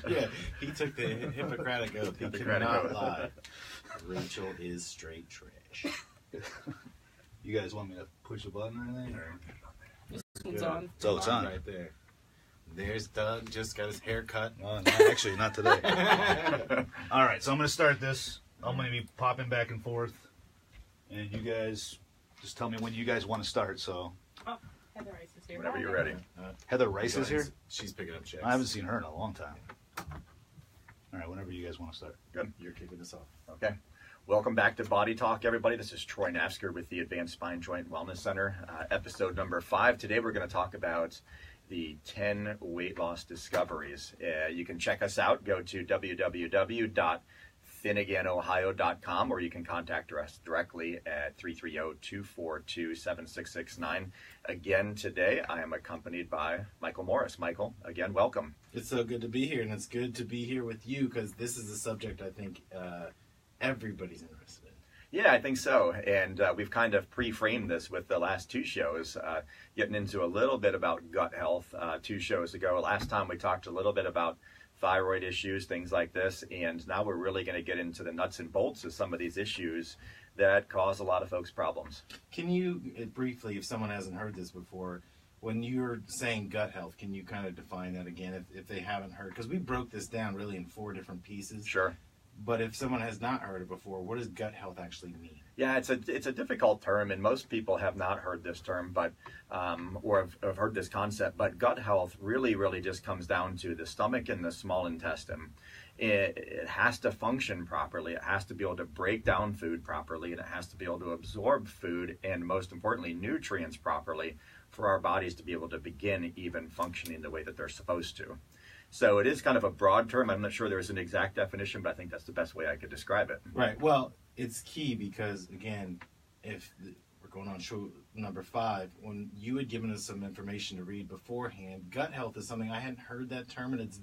Yeah, he took the Hippocratic oath. He cannot lie. Rachel is straight trash. You guys want me to push a button or anything? Or? This one's on. So it's on. Right there. There's Doug, just got his hair cut. No, actually, not today. All right, so I'm going to start this. I'm going to be popping back and forth. And you guys just tell me when you guys want to start. So, Heather Rice is here. Whenever you're ready. Heather Rice is here? She's picking up checks. I haven't seen her in a long time. All right, whenever you guys want to start. Good. You're kicking us off. Okay. Welcome back to Body Talk, everybody. This is Troy Naftzger with the Advanced Spine Joint Wellness Center, episode number 5. Today we're going to talk about the 10 weight loss discoveries. You can check us out. Go to www.thinnaganohio.com, or you can contact us directly at 330-242-7669. Again, today I am accompanied by Michael Morris. Michael, again, welcome. It's so good to be here, and it's good to be here with you because this is a subject I think everybody's interested in. Yeah, I think so. And we've kind of pre-framed this with the last 2 shows, getting into a little bit about gut health 2 shows ago. Last time we talked a little bit about thyroid issues, things like this. And now we're really going to get into the nuts and bolts of some of these issues that cause a lot of folks problems. Can you briefly, if someone hasn't heard this before, when you're saying gut health, can you kind of define that again if they haven't heard? Because we broke this down really in 4 different pieces. Sure. But if someone has not heard it before, what does gut health actually mean? Yeah, it's a difficult term, and most people have not heard this term, but or have heard this concept. But gut health really just comes down to the stomach and the small intestine. It has to function properly. It has to be able to break down food properly, and it has to be able to absorb food and, most importantly, nutrients properly for our bodies to be able to begin even functioning the way that they're supposed to. So it is kind of a broad term. I'm not sure there's an exact definition, but I think that's the best way I could describe it. Right. Well, it's key because, again, if we're going on show number 5, when you had given us some information to read beforehand, gut health is something I hadn't heard that term, and it's a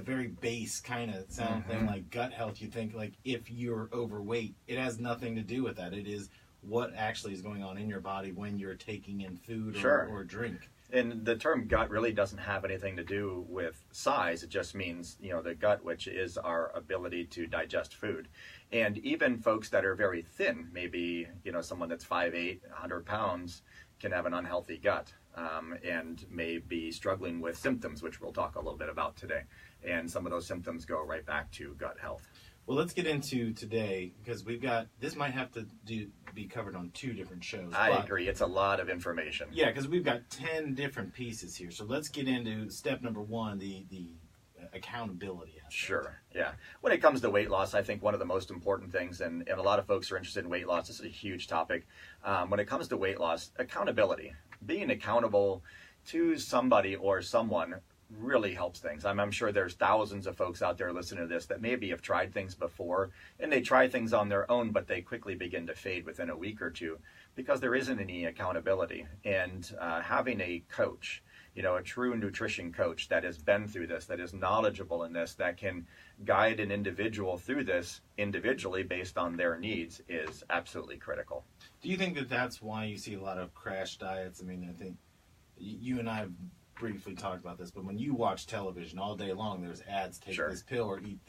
very base kind of sound thing, like gut health. You think like if you're overweight, it has nothing to do with that. It is what actually is going on in your body when you're taking in food or drink. And the term gut really doesn't have anything to do with size. It just means, the gut, which is our ability to digest food. And even folks that are very thin, maybe, someone that's 5'8", 100 pounds, can have an unhealthy gut and may be struggling with symptoms, which we'll talk a little bit about today. And some of those symptoms go right back to gut health. Well, let's get into today, because this might have to be covered on 2 different shows. I agree. It's a lot of information. Yeah, because we've got 10 different pieces here. So let's get into step number 1, the accountability aspect. Sure, yeah. When it comes to weight loss, I think one of the most important things, and a lot of folks are interested in weight loss, this is a huge topic. When it comes to weight loss, accountability, being accountable to somebody or someone really helps things. I'm sure there's thousands of folks out there listening to this that maybe have tried things before, and they try things on their own, but they quickly begin to fade within a week or 2 because there isn't any accountability. And having a coach, a true nutrition coach that has been through this, that is knowledgeable in this, that can guide an individual through this individually based on their needs is absolutely critical. Do you think that that's why you see a lot of crash diets? I mean, I think you and I have briefly talked about this, but when you watch television all day long, there's ads, take this pill or eat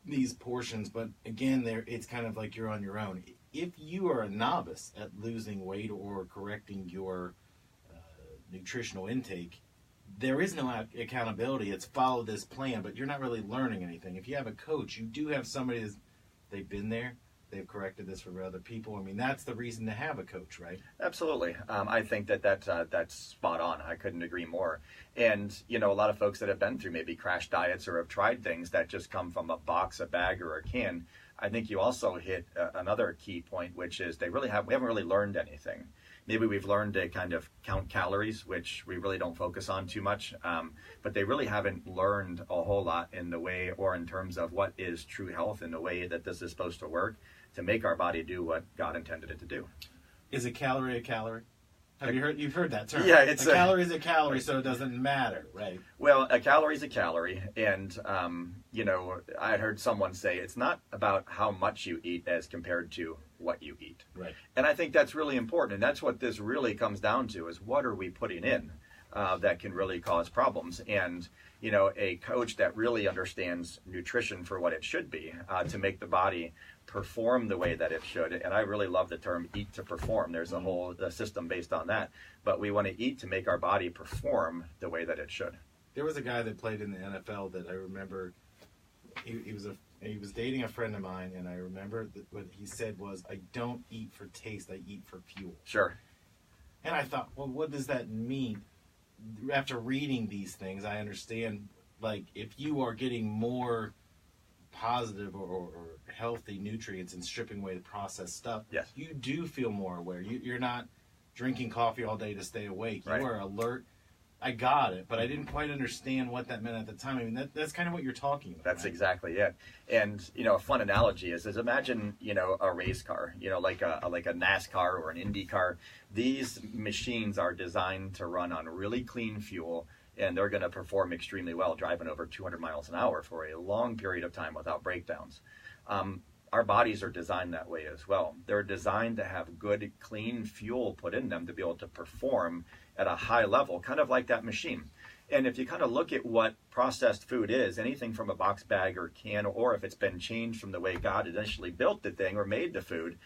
these portions. But again, it's kind of like you're on your own. If you are a novice at losing weight or correcting your nutritional intake, there is no accountability. It's follow this plan, but you're not really learning anything. If you have a coach, you do have somebody they've been there. They've corrected this for other people. I mean, that's the reason to have a coach, right? Absolutely. I think that's spot on. I couldn't agree more. And, a lot of folks that have been through maybe crash diets or have tried things that just come from a box, a bag, or a can, I think you also hit another key point, which is we haven't really learned anything. Maybe we've learned to kind of count calories, which we really don't focus on too much, but they really haven't learned a whole lot in the way or in terms of what is true health in the way that this is supposed to work to make our body do what God intended it to do. Is a calorie a calorie? You've heard that term? Yeah, a calorie is a calorie, so it doesn't matter, right? Well, a calorie is a calorie, and I heard someone say it's not about how much you eat as compared to what you eat. Right. And I think that's really important, and that's what this really comes down to: is what are we putting in? that can really cause problems. And a coach that really understands nutrition for what it should be, to make the body perform the way that it should. And I really love the term eat to perform. There's a whole system based on that. But we want to eat to make our body perform the way that it should. There was a guy that played in the NFL that I remember. He was dating a friend of mine, and I remember that what he said was, "I don't eat for taste, I eat for fuel." Sure. And I thought, well, what does that mean? After reading these things, I understand, like, if you are getting more positive or healthy nutrients and stripping away the processed stuff, yes, you do feel more aware. You're not drinking coffee all day to stay awake. Right. You are alert. I got it, but I didn't quite understand what that meant at the time. I mean, that's kind of what you're talking about. That's right? exactly it. And a fun analogy is imagine a race car, like a NASCAR or an Indy car. These machines are designed to run on really clean fuel, and they're going to perform extremely well, driving over 200 miles an hour for a long period of time without breakdowns. Our bodies are designed that way as well. They're designed to have good, clean fuel put in them to be able to perform at a high level, kind of like that machine. And if you kind of look at what processed food is, anything from a box bag or can, or if it's been changed from the way God initially built the thing or made the food,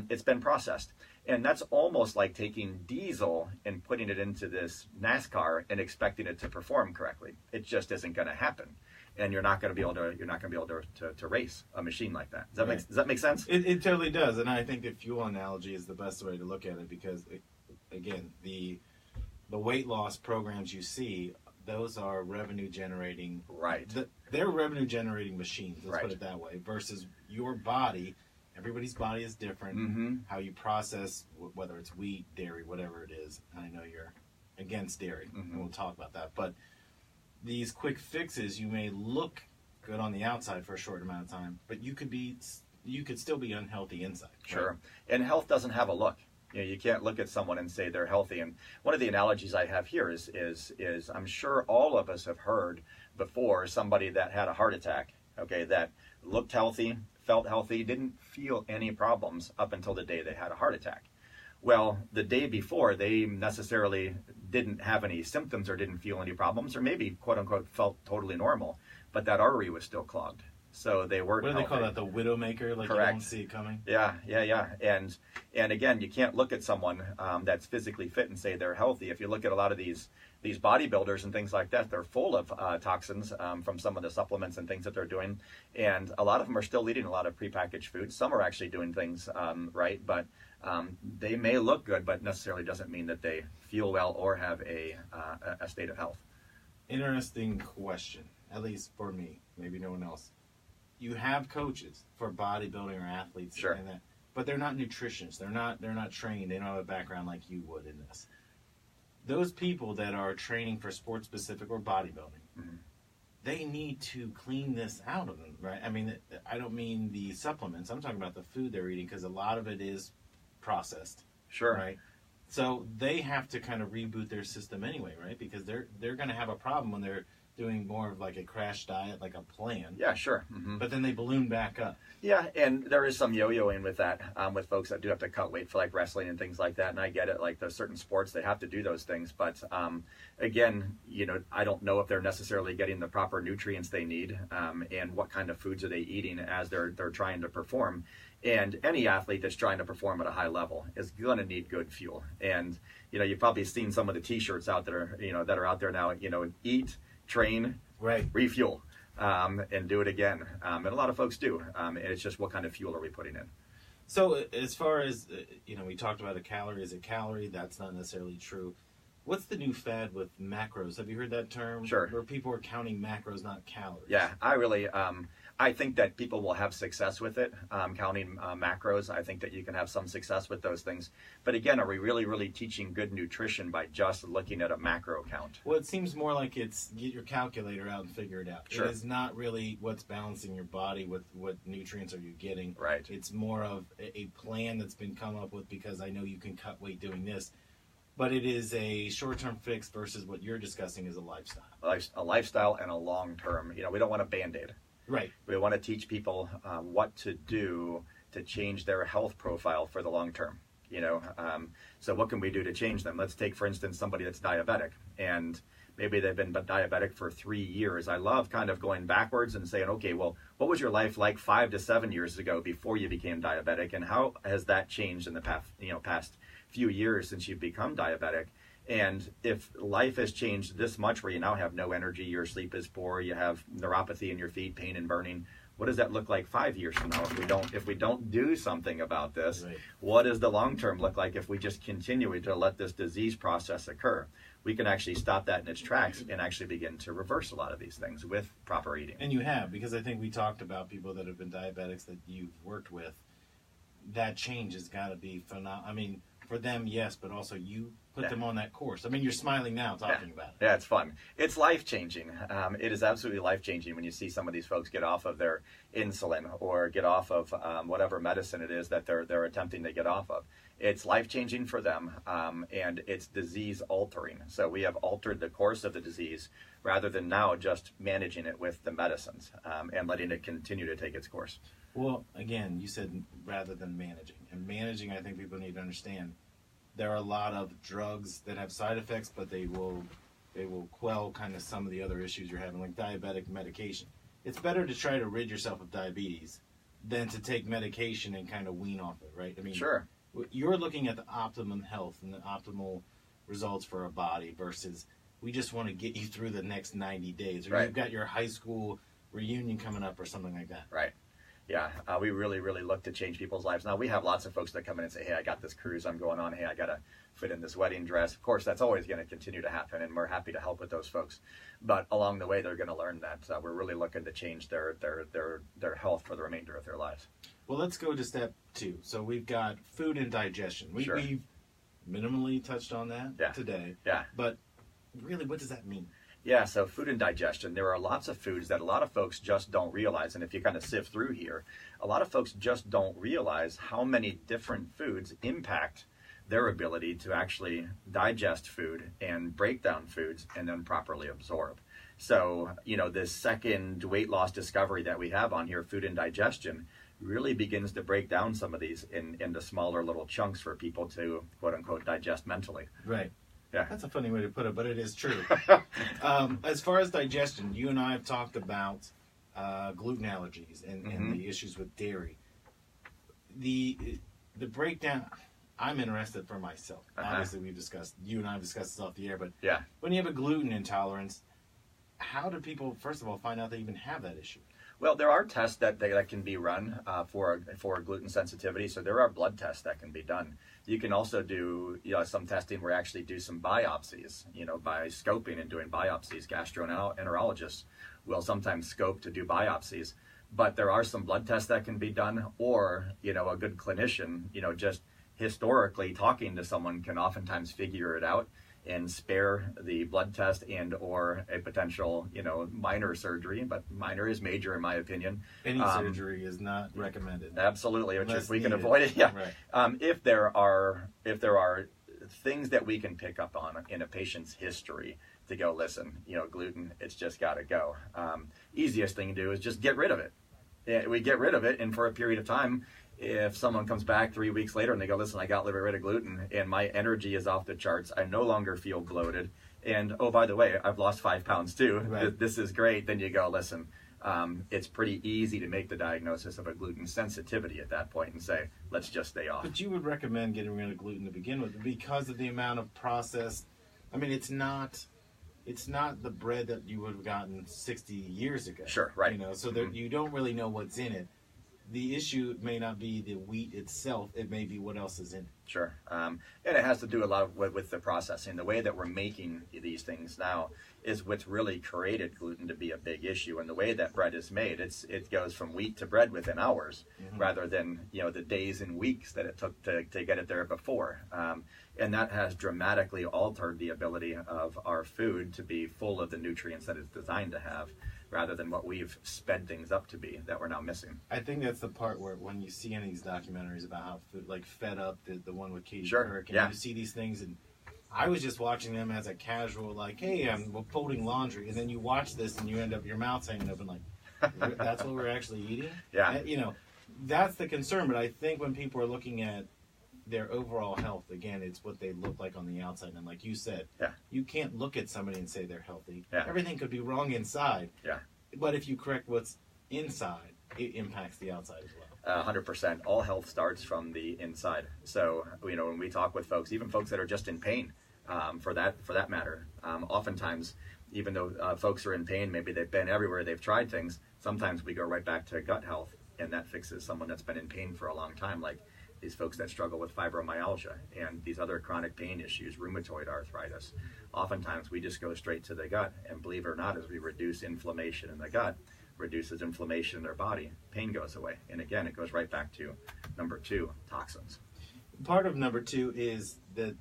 it's been processed. And that's almost like taking diesel and putting it into this NASCAR and expecting it to perform correctly. It just isn't going to happen. And you're not going to be able to race a machine like that. Does that make sense? It totally does, and I think the fuel analogy is the best way to look at it because, again, the weight loss programs you see, those are revenue generating. Right. They're revenue generating machines. Let's right. put it that way. Versus your body, everybody's body is different. Mm-hmm. How you process, whether it's wheat, dairy, whatever it is. I know you're against dairy, mm-hmm. and we'll talk about that, but these quick fixes, you may look good on the outside for a short amount of time, but you could still be unhealthy inside. Sure. Right? And health doesn't have a look. You can't look at someone and say they're healthy. And one of the analogies I have here is I'm sure all of us have heard before somebody that had a heart attack, okay, that looked healthy, felt healthy, didn't feel any problems up until the day they had a heart attack. Well, the day before, they necessarily didn't have any symptoms or didn't feel any problems, or maybe, quote unquote, felt totally normal, but that artery was still clogged. So they weren't What do they healthy. call that? The widowmaker? Like Correct. You don't see it coming? Yeah. And again, you can't look at someone that's physically fit and say they're healthy. If you look at a lot of these bodybuilders and things like that, they're full of toxins from some of the supplements and things that they're doing. And a lot of them are still eating a lot of prepackaged food. Some are actually doing things right, but they may look good, but necessarily doesn't mean that they feel well or have a state of health. Interesting question, at least for me, maybe no one else. You have coaches for bodybuilding or athletes, sure, and that, but they're not nutritionists. They're not trained. They don't have a background like you would in this. Those people that are training for sports specific or bodybuilding, mm-hmm. they need to clean this out of them, right? I mean, I don't mean the supplements. I'm talking about the food they're eating because a lot of it is processed. Sure. Right. So they have to kind of reboot their system anyway, right? Because they're going to have a problem when they're doing more of like a crash diet, like a plan. Yeah, sure. Mm-hmm. But then they balloon back up. Yeah, and there is some yo-yoing with that, with folks that do have to cut weight for like wrestling and things like that. And I get it, like there's certain sports they have to do those things. But again, I don't know if they're necessarily getting the proper nutrients they need, and what kind of foods are they eating as they're trying to perform. And any athlete that's trying to perform at a high level is going to need good fuel. And you've probably seen some of the T-shirts out there, that are out there now. Eat, train, right, refuel, and do it again. And a lot of folks do. And it's just what kind of fuel are we putting in? So as far as, we talked about a calorie is a calorie. That's not necessarily true. What's the new fad with macros? Have you heard that term? Sure. Where people are counting macros, not calories. Yeah, I think that people will have success with it, counting macros. I think that you can have some success with those things. But again, are we really, really teaching good nutrition by just looking at a macro count? Well, it seems more like it's get your calculator out and figure it out. Sure. It is not really what's balancing your body with what nutrients are you getting. Right. It's more of a plan that's been come up with because I know you can cut weight doing this. But it is a short-term fix versus what you're discussing is a lifestyle. A lifestyle and a long-term. We don't want a Band-Aid. Right. We want to teach people what to do to change their health profile for the long term. So what can we do to change them? Let's take, for instance, somebody that's diabetic, and maybe they've been diabetic for 3 years. I love kind of going backwards and saying, okay, well, what was your life like 5 to 7 years ago before you became diabetic, and how has that changed in the past few years since you've become diabetic? And if life has changed this much, where you now have no energy, your sleep is poor, you have neuropathy in your feet, pain and burning, what does that look like 5 years from now if we don't do something about this? Right. What does the long term look like if we just continue to let this disease process occur? We can actually stop that in its tracks and actually begin to reverse a lot of these things with proper eating. And you have, because I think we talked about people that have been diabetics that you've worked with. That change has got to be phenomenal. I mean, for them, yes, but also you put them on that course. I mean, you're smiling now talking about it. Yeah, it's fun. It's life-changing. It is absolutely life-changing when you see some of these folks get off of their insulin or get off of whatever medicine it is that they're attempting to get off of. It's life-changing for them, and it's disease-altering. So we have altered the course of the disease rather than now just managing it with the medicines and letting it continue to take its course. Well, again, you said rather than managing. And managing, I think people need to understand, there are a lot of drugs that have side effects, but they will quell kind of some of the other issues you're having, like diabetic medication. It's better to try to rid yourself of diabetes than to take medication and kind of wean off it, right? I mean, sure. You're looking at the optimum health and the optimal results for a body versus we just want to get you through the next 90 days. Or you've got your high school reunion coming up or something like that. Right. Yeah, we really, really look to change people's lives. Now, we have lots of folks that come in and say, hey, I got this cruise I'm going on. Hey, I got to fit in this wedding dress. Of course, that's always going to continue to happen, and we're happy to help with those folks. But along the way, they're going to learn that we're really looking to change their health for the remainder of their lives. Well, let's go to step 2. So we've got food and digestion. We've minimally touched on that today. Yeah. But really, what does that mean? Yeah, so food and digestion. There are lots of foods that a lot of folks just don't realize. And if you kind of sift through here, a lot of folks just don't realize how many different foods impact their ability to actually digest food and break down foods and then properly absorb. So, this second weight loss discovery that we have on here, food and digestion, really begins to break down some of these into smaller little chunks for people to, quote unquote, digest mentally. Right. Yeah. That's a funny way to put it, but it is true. As far as digestion, you and I have talked about gluten allergies and the issues with dairy. The breakdown, I'm interested for myself. Obviously, you and I have discussed this off the air, but when you have a gluten intolerance, how do people, first of all, find out they even have that issue? Well, there are tests that can be run for gluten sensitivity. So there are blood tests that can be done. You can also do some testing where you actually do some biopsies, by scoping and doing biopsies. Gastroenterologists will sometimes scope to do biopsies. But there are some blood tests that can be done, or, a good clinician, just historically talking to someone can oftentimes figure it out and spare the blood test and or a potential, minor surgery, but minor is major in my opinion. Any surgery is not recommended. Absolutely, if we can avoid it. Yeah. Right. If there are things that we can pick up on in a patient's history to go, listen, gluten, it's just got to go. Easiest thing to do is just get rid of it. We get rid of it, and for a period of time, if someone comes back 3 weeks later and they go, listen, I got rid of gluten and my energy is off the charts, I no longer feel bloated, and oh, by the way, I've lost 5 pounds too. Right. This is great. Then you go, listen, it's pretty easy to make the diagnosis of a gluten sensitivity at that point and say, let's just stay off. But you would recommend getting rid of gluten to begin with because of the amount of processed. I mean, it's not the bread that you would have gotten 60 years ago. Sure, right. So that you don't really know what's in it. The issue may not be the wheat itself, it may be what else is in it. Sure. And it has to do a lot with the processing. The way that we're making these things now is what's really created gluten to be a big issue. And the way that bread is made, it goes from wheat to bread within hours, rather than the days and weeks that it took to get it there before. And that has dramatically altered the ability of our food to be full of the nutrients that it's designed to have, rather than what we've sped things up to be that we're now missing. I think that's the part where when you see any of these documentaries about how food, like Fed Up, the one with Katie Couric, and you see these things, and I was just watching them as a casual, like, hey, I'm folding laundry, and then you watch this and you end up, your mouth's hanging open like, that's what we're actually eating? Yeah. And, that's the concern, but I think when people are looking at their overall health, again, it's what they look like on the outside. And like you said, you can't look at somebody and say they're healthy. Everything could be wrong inside. But if you correct what's inside, it impacts the outside as well. 100%. All health starts from the inside. So, when we talk with folks, even folks that are just in pain, for that matter, oftentimes, even though folks are in pain, maybe they've been everywhere, they've tried things, sometimes we go right back to gut health, and that fixes someone that's been in pain for a long time, like these folks that struggle with fibromyalgia and these other chronic pain issues, rheumatoid arthritis. Oftentimes, we just go straight to the gut, and believe it or not, as we reduce inflammation in the gut, reduces inflammation in their body, pain goes away. And again, it goes right back to number 2, toxins. Part of number 2 is that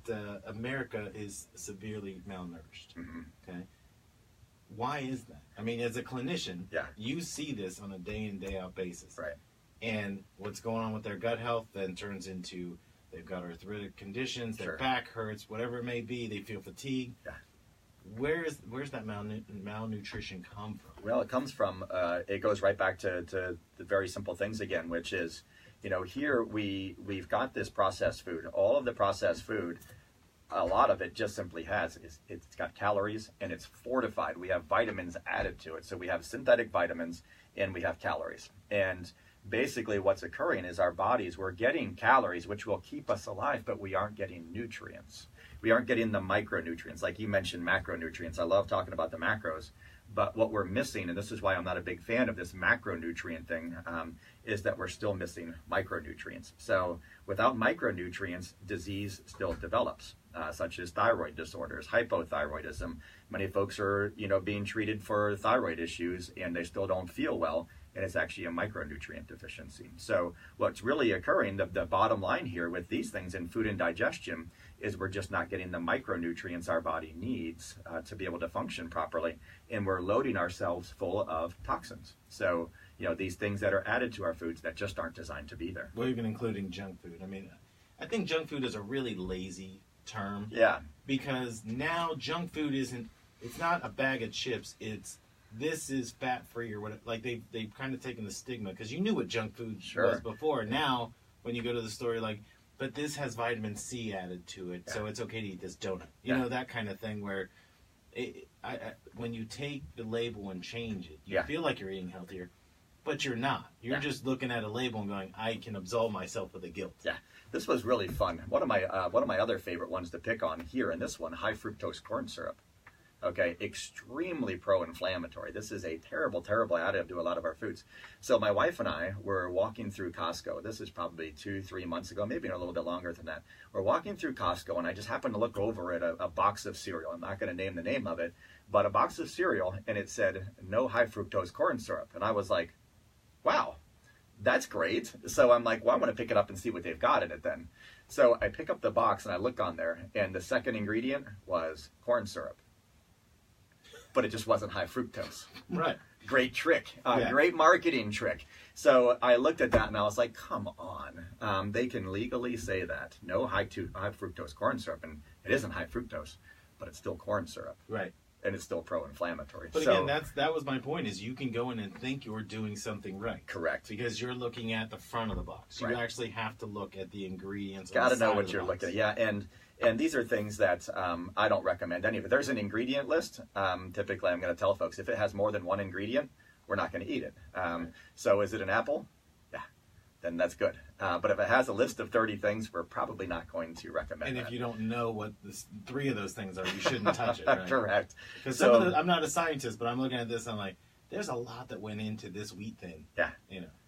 America is severely malnourished. Okay, why is that? I mean, as a clinician, you see this on a day in, day out basis. Right. And what's going on with their gut health then turns into they've got arthritic conditions, their back hurts, whatever it may be, they feel fatigue. Where's that malnutrition come from? Well, it comes from, it goes right back to the very simple things again, which is, here we've got this processed food. All of the processed food, a lot of it just simply it's got calories and it's fortified. We have vitamins added to it. So we have synthetic vitamins and we have calories. And basically what's occurring is our bodies, we're getting calories, which will keep us alive, but we aren't getting nutrients. We aren't getting the micronutrients. Like you mentioned, macronutrients. I love talking about the macros. But what we're missing, and this is why I'm not a big fan of this macronutrient thing, is that we're still missing micronutrients. So without micronutrients, disease still develops, such as thyroid disorders, hypothyroidism. Many folks are, being treated for thyroid issues, and they still don't feel well, and it's actually a micronutrient deficiency. So what's really occurring, the bottom line here with these things in food and digestion, is we're just not getting the micronutrients our body needs to be able to function properly, and we're loading ourselves full of toxins. So, these things that are added to our foods that just aren't designed to be there. Well, even including junk food. I mean, I think junk food is a really lazy term. Yeah. Because now junk food it's not a bag of chips, this is fat-free or whatever. Like, they've kind of taken the stigma, because you knew what junk food was before. Now, when you go to the store, you're like, but this has vitamin C added to it, so it's okay to eat this donut. You know, that kind of thing where when you take the label and change it, you feel like you're eating healthier, but you're not. You're just looking at a label and going, I can absolve myself of the guilt. Yeah, this was really fun. One of my other favorite ones to pick on here in this one, high fructose corn syrup. Okay, extremely pro-inflammatory. This is a terrible, terrible additive to a lot of our foods. So my wife and I were walking through Costco. This is probably 2-3 months ago, maybe a little bit longer than that. We're walking through Costco, and I just happened to look over at a box of cereal. I'm not going to name the name of it, but a box of cereal, and it said, no high fructose corn syrup. And I was like, wow, that's great. So I'm like, well, I want to pick it up and see what they've got in it then. So I pick up the box, and I look on there, and the second ingredient was corn syrup. But it just wasn't high fructose. Right. Great trick. Great marketing trick. So I looked at that and I was like, come on. They can legally say that. No high fructose corn syrup. And it isn't high fructose, but it's still corn syrup. Right. And it's still pro-inflammatory. But again, that was my point, is you can go in and think you're doing something right. Correct. Because you're looking at the front of the box. You actually have to look at the ingredients. Got to know what you're looking at. Yeah, and these are things that I don't recommend any of it. There's an ingredient list. Typically, I'm going to tell folks, if it has more than one ingredient, we're not going to eat it. So is it an apple? Yeah, then that's good. But if it has a list of 30 things, we're probably not going to recommend it. And if you don't know what 3 of those things are, you shouldn't touch it, right? Correct. Because I'm not a scientist, but I'm looking at this and I'm like, there's a lot that went into this wheat thin. Yeah.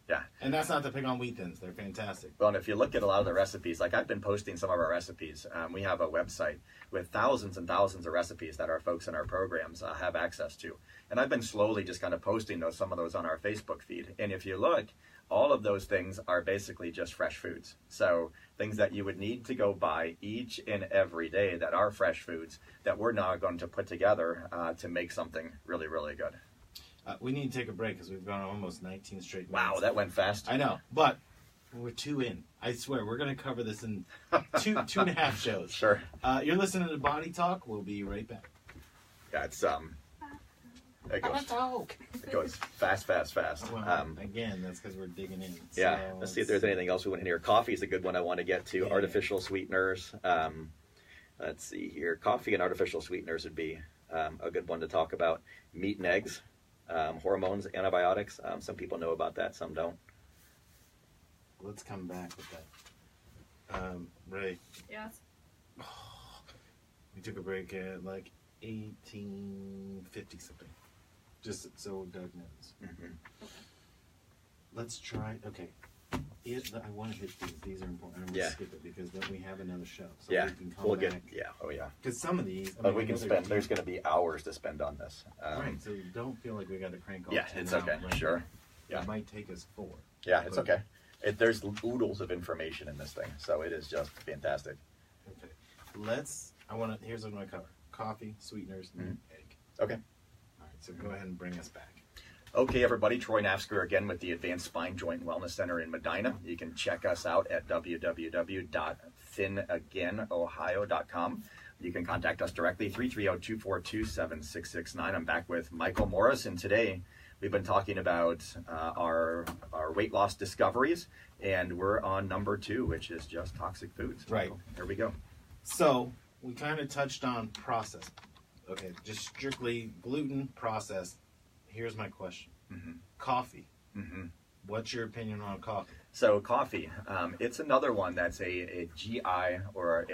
Yeah. And that's not to pick on wheat thins. They're fantastic. Well, and if you look at a lot of the recipes, like I've been posting some of our recipes. We have a website with thousands and thousands of recipes that our folks in our programs have access to. And I've been slowly just kind of posting some of those on our Facebook feed. And if you look, all of those things are basically just fresh foods. So things that you would need to go buy each and every day that are fresh foods that we're now going to put together to make something really, really good. We need to take a break because we've gone almost 19 straight minutes. Wow, that went fast. I know, but we're 2 in. I swear, we're going to cover this in 2.5 shows. Sure. You're listening to Body Talk. We'll be right back. Yeah, it's, there it goes. Talk. It goes fast. Well, again, that's because we're digging in. Yeah, So let's see if there's anything else we want to hear. Coffee is a good one I want to get to. Yeah. Artificial sweeteners. Let's see here. Coffee and artificial sweeteners would be a good one to talk about. Meat and eggs, hormones, antibiotics. Some people know about that, some don't. Let's come back with that. Ray, Yes. we took a break at like 1850 something. Just so Doug knows. Mm-hmm. Let's try. Okay. I want to hit these. These are important. I'm going to skip it because then we have another show. So Yeah, we can come we'll back. get. Yeah, oh yeah. Because some of these. But we can spend. There's going to be hours to spend on this. Right. So don't feel like we got to crank all Yeah, 10 it's out okay. right Sure. now. Yeah. It might take us 4. Yeah, it's okay. There's oodles of information in this thing, so it is just fantastic. Okay. Here's what I'm going to cover. Coffee, sweeteners, and egg. Okay. All right. So go ahead and bring us back. Okay, everybody, Troy Naftzger again with the Advanced Spine Joint Wellness Center in Medina. You can check us out at www.thinagainohio.com. You can contact us directly, 330-242-7669. I'm back with Michael Morris, and today we've been talking about our weight loss discoveries, and we're on number 2, which is just toxic foods. Right. Michael, here we go. So we kind of touched on processed. Okay, just strictly gluten processed. Here's my question. Mm-hmm. Coffee. Mm-hmm. What's your opinion on coffee? So coffee, it's another one that's a GI or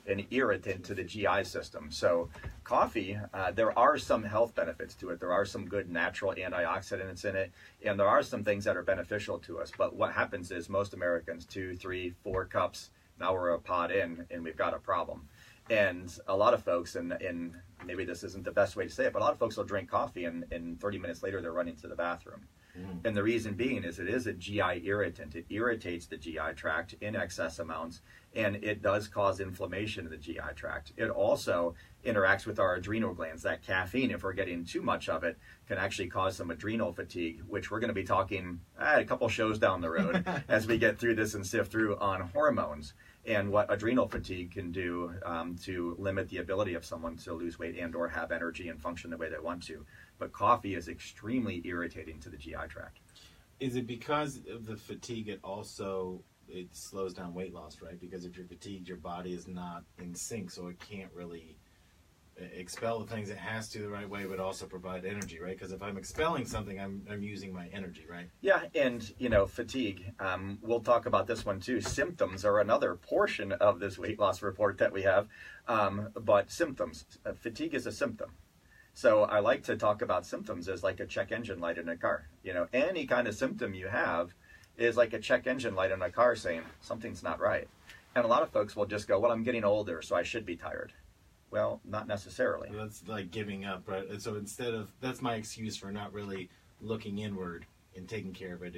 an irritant to the GI system. So coffee, there are some health benefits to it. There are some good natural antioxidants in it, and there are some things that are beneficial to us. But what happens is most Americans, 2, 3, 4 cups, now we're a pot in, and we've got a problem. And a lot of folks, and maybe this isn't the best way to say it, but a lot of folks will drink coffee and 30 minutes later they're running to the bathroom. Mm. And the reason being is it is a GI irritant. It irritates the GI tract in excess amounts, and it does cause inflammation in the GI tract. It also interacts with our adrenal glands. That caffeine, if we're getting too much of it, can actually cause some adrenal fatigue, which we're going to be talking a couple shows down the road as we get through this and sift through on hormones and what adrenal fatigue can do to limit the ability of someone to lose weight and or have energy and function the way they want to. But coffee is extremely irritating to the GI tract. Is it because of the fatigue it slows down weight loss, right? Because if you're fatigued, your body is not in sync, so it can't really expel the things it has to the right way, but also provide energy, right? Because if I'm expelling something, I'm using my energy, right? Yeah, and fatigue. We'll talk about this one too. Symptoms are another portion of this weight loss report that we have. But symptoms, fatigue is a symptom. So I like to talk about symptoms as like a check engine light in a car. Any kind of symptom you have is like a check engine light in a car saying something's not right. And a lot of folks will just go, well, I'm getting older, so I should be tired. Well, not necessarily. That's like giving up, right? So that's my excuse for not really looking inward and taking care of it.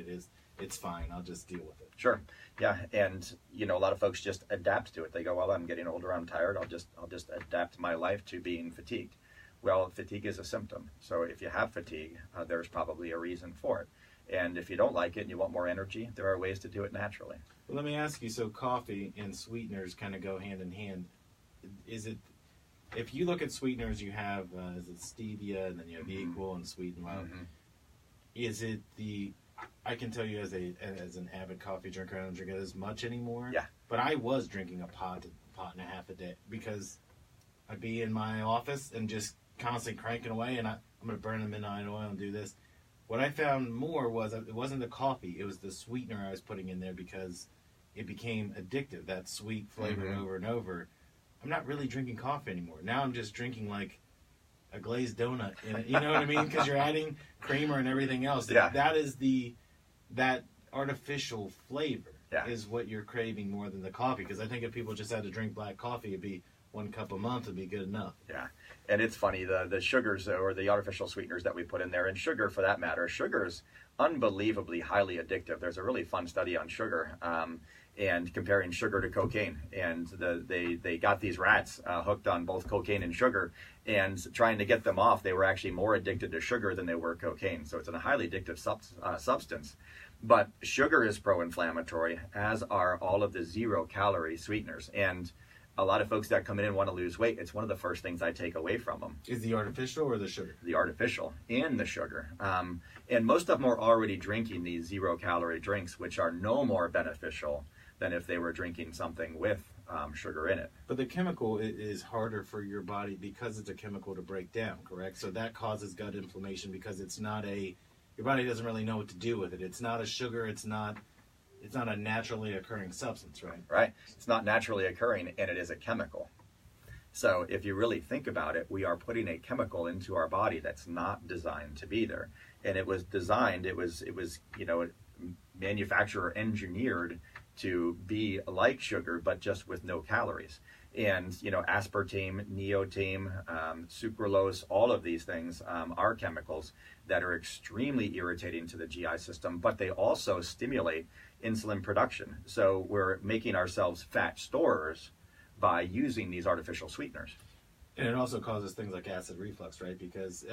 It's fine. I'll just deal with it. Sure. Yeah. And, a lot of folks just adapt to it. They go, well, I'm getting older, I'm tired. I'll just adapt my life to being fatigued. Well, fatigue is a symptom. So if you have fatigue, there's probably a reason for it. And if you don't like it and you want more energy, there are ways to do it naturally. Well, let me ask you, so coffee and sweeteners kind of go hand in hand. If you look at sweeteners, you have, is it stevia, and then you have equal and sweet and low. Mm-hmm. Is it I can tell you as an avid coffee drinker, I don't drink it as much anymore. Yeah. But I was drinking a pot and a half a day because I'd be in my office and just constantly cranking away, and I'm going to burn the midnight oil and do this. What I found more was it wasn't the coffee, it was the sweetener I was putting in there because it became addictive, that sweet flavor over and over. I'm not really drinking coffee anymore. Now I'm just drinking like a glazed donut. You know what I mean? Because you're adding creamer and everything else. Yeah. That is that artificial flavor is what you're craving more than the coffee. Because I think if people just had to drink black coffee, it'd be 1 cup a month would be good enough. Yeah. And it's funny, the sugars or the artificial sweeteners that we put in there, and sugar for that matter, sugar's unbelievably highly addictive. There's a really fun study on sugar. And comparing sugar to cocaine, and they got these rats hooked on both cocaine and sugar, and trying to get them off, they were actually more addicted to sugar than they were cocaine. So it's a highly addictive substance. But sugar is pro-inflammatory, as are all of the 0-calorie sweeteners. And a lot of folks that come in and want to lose weight, it's one of the first things I take away from them. Is the artificial or the sugar? The artificial and the sugar. And most of them are already drinking these 0-calorie drinks, which are no more beneficial than if they were drinking something with sugar in it. But the chemical is harder for your body because it's a chemical to break down, correct? So that causes gut inflammation because it's not your body doesn't really know what to do with it. It's not a sugar, it's not a naturally occurring substance, right? Right. It's not naturally occurring, and it is a chemical. So if you really think about it, we are putting a chemical into our body that's not designed to be there. And it was designed, it was manufacturer engineered to be like sugar, but just with no calories. And, aspartame, neotame, sucralose, all of these things are chemicals that are extremely irritating to the GI system, but they also stimulate insulin production. So we're making ourselves fat storers by using these artificial sweeteners. And it also causes things like acid reflux, right? Because,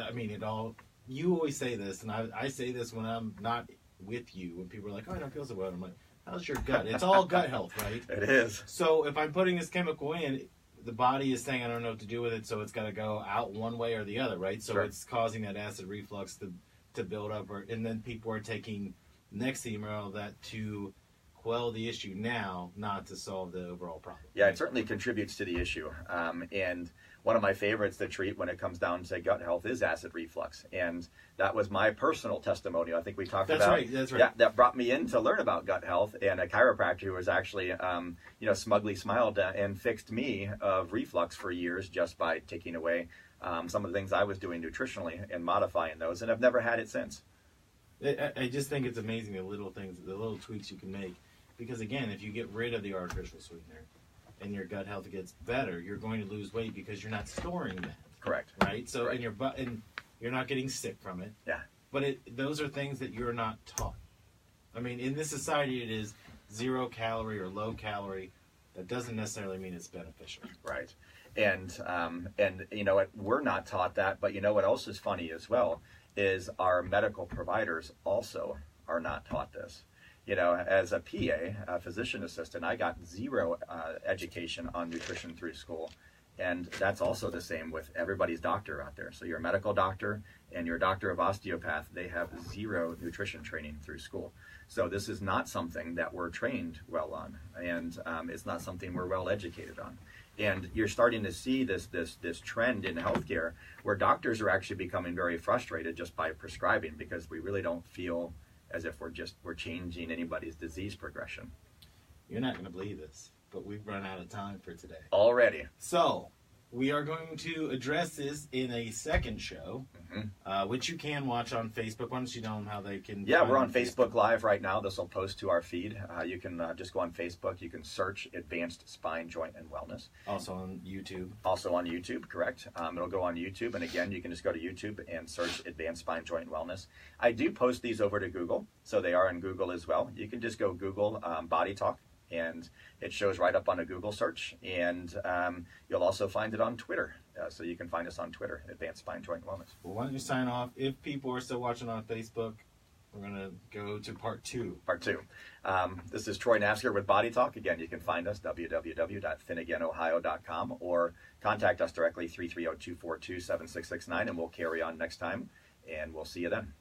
you always say this, and I say this when I'm not with you, when people are like, oh, I don't feel so well. I'm like, how's your gut? It's all gut health, right? It is. So if I'm putting this chemical in, the body is saying I don't know what to do with it, so it's got to go out one way or the other, right? So it's causing that acid reflux to build up, and then people are taking Nexium or all that to quell the issue now, not to solve the overall problem. Yeah, it certainly contributes to the issue. And one of my favorites to treat when it comes down to gut health is acid reflux. And that was my personal testimonial. I think we talked about. That's right. Yeah, that brought me in to learn about gut health. And a chiropractor who was actually, smugly smiled and fixed me of reflux for years just by taking away some of the things I was doing nutritionally and modifying those. And I've never had it since. I just think it's amazing the little things, the little tweaks you can make. Because again, if you get rid of the artificial sweetener and your gut health gets better, you're going to lose weight because you're not storing that. Correct. Right? So and you're not getting sick from it. Yeah. But those are things that you're not taught. I mean, in this society, it is 0-calorie or low calorie. That doesn't necessarily mean it's beneficial. Right. And you know what? We're not taught that. But you know what else is funny as well is our medical providers also are not taught this. As a PA, a physician assistant, I got zero education on nutrition through school. And that's also the same with everybody's doctor out there. So your medical doctor and your doctor of osteopath, they have zero nutrition training through school. So this is not something that we're trained well on. And it's not something we're well educated on. And you're starting to see this trend in healthcare where doctors are actually becoming very frustrated just by prescribing because we really don't feel as if we're changing anybody's disease progression. You're not going to believe this, but we've run out of time for today. Already. So, we are going to address this in a second show, which you can watch on Facebook. Why don't you tell them how they can... Yeah, we're on Facebook Live right now. This will post to our feed. You can just go on Facebook. You can search Advanced Spine, Joint, and Wellness. Also on YouTube. Also on YouTube, correct. It'll go on YouTube. And again, you can just go to YouTube and search Advanced Spine, Joint, and Wellness. I do post these over to Google, so they are in Google as well. You can just go Google Body Talk, and it shows right up on a Google search. And you'll also find it on Twitter. So you can find us on Twitter, Advanced Spine, Joint, Wellness. Well, why don't you sign off? If people are still watching on Facebook, we're going to go to part 2. Part 2. This is Troy Naftzger with Body Talk. Again, you can find us, www.thinagainohio.com, or contact us directly, 330-242-7669, and we'll carry on next time. And we'll see you then.